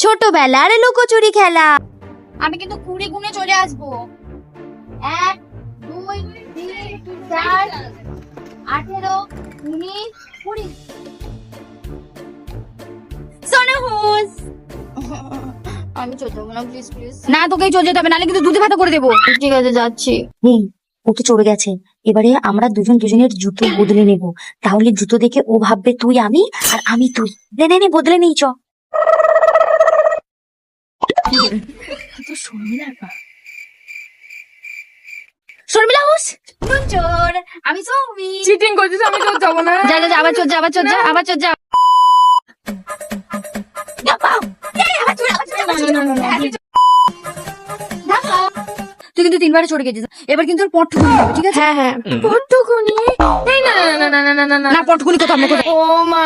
ছোটবেলার লুকোচুরি খেলা। আমি কিন্তু 20 গুণে চলে আসবো। 1 2 3 4 18 19 20। সোনা হুস, আমি চলে যাবো না, প্লিজ প্লিজ। না, তোকেই চলে যেতে হবে, নাহলে কিন্তু দুধে ভাতা করে দেবো। ঠিক আছে, যাচ্ছি। ও তো চলে গেছে, এবারে আমরা দুজন দুজনের জুতো বদলে নেব। তাহলে জুতো দেখে ও ভাববে তুই আমি আর আমি তুই। নে নে নে, বদলে নেই চ। শর্মিলা হুস, চোর, আমি সৌমি। চিটিং করছিস, আমি তো যাবো না। যা যা যা, আবার চোর যা, আবার চোর যা, আবার চোর যা। তুই কিন্তু 3 বারে চড়ে গেছিস, এবার কিন্তু পট্টুকুনি হবে, ঠিক আছে? হ্যাঁ হ্যাঁ, পট্টুকুনি। এই না না না না না না না না, পট্টুকুনি কোথাও না, কোথাও। ও মা।